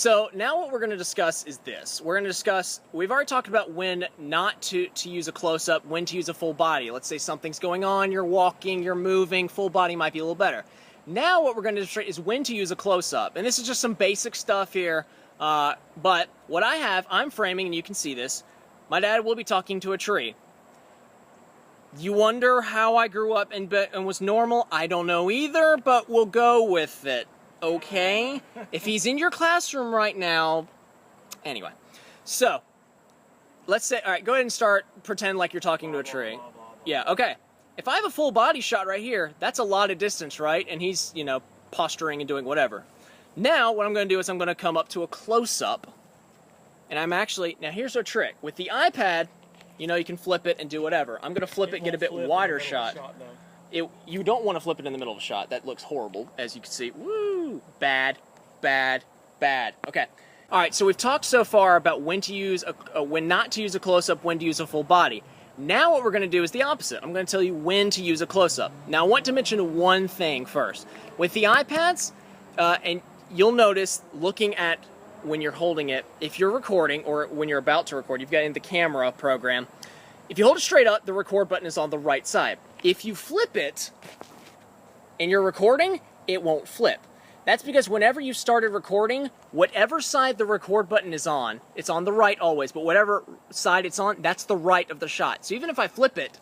So now what we're going to discuss is this. We're going to discuss, we've already talked about when not to use a close-up, when to use a full body. Let's say something's going on, you're walking, you're moving, full body might be a little better. Now what we're going to demonstrate is when to use a close-up. And this is just some basic stuff here. But what I have, I'm framing, and you can see this. My dad will be talking to a tree. You wonder how I grew up and was normal? I don't know either, but we'll go with it. Okay? If he's in your classroom right now... Anyway. So, let's say... Alright, go ahead and start. Pretend like you're talking to a tree. Yeah, okay. If I have a full body shot right here, that's a lot of distance, right? And he's, you know, posturing and doing whatever. Now, what I'm going to do is I'm going to come up to a close-up. And I'm actually... Now, here's our trick. With the iPad, you know, you can flip it and do whatever. I'm going to flip it, get a bit wider shot. You don't want to flip it in the middle of a shot. That looks horrible, as you can see. Woo! Bad, bad, bad. Okay. All right, so we've talked so far about when to use when not to use a close-up, when to use a full body. Now what we're going to do is the opposite. I'm going to tell you when to use a close-up. Now, I want to mention one thing first. With the iPads, and you'll notice, looking at when you're holding it, if you're recording, or when you're about to record, you've got in the camera program, if you hold it straight up, the record button is on the right side. If you flip it and you're recording, it won't flip. That's because whenever you started recording, whatever side the record button is on, it's on the right always, but whatever side it's on, that's the right of the shot. So even if I flip it,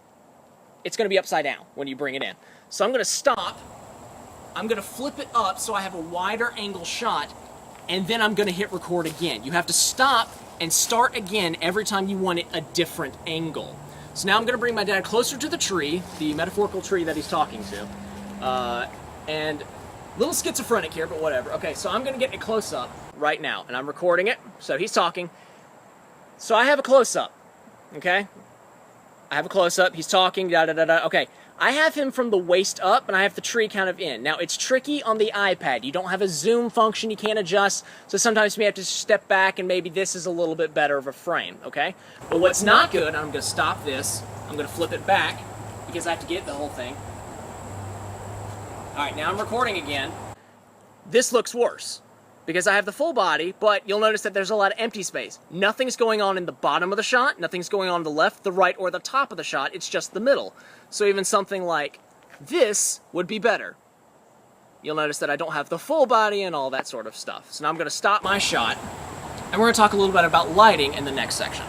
it's going to be upside down when you bring it in. So I'm going to stop, I'm going to flip it up so I have a wider angle shot, and then I'm going to hit record again. You have to stop and start again every time you want it a different angle. So now I'm going to bring my dad closer to the tree, the metaphorical tree that he's talking to. And a little schizophrenic here, but whatever. Okay, so I'm going to get a close-up right now, and I'm recording it. So he's talking. So I have a close-up, okay? I have a close-up. He's talking, da-da-da-da. Okay, I have him from the waist up, and I have the tree kind of in. Now, it's tricky on the iPad. You don't have a zoom function you can't adjust, so sometimes you may have to step back, and maybe this is a little bit better of a frame, okay? But what's not good, and I'm going to stop this, I'm going to flip it back, because I have to get the whole thing. Alright, now I'm recording again. This looks worse, because I have the full body, but you'll notice that there's a lot of empty space. Nothing's going on in the bottom of the shot, nothing's going on the left, the right, or the top of the shot, it's just the middle. So even something like this would be better. You'll notice that I don't have the full body and all that sort of stuff. So now I'm going to stop my shot, and we're going to talk a little bit about lighting in the next section.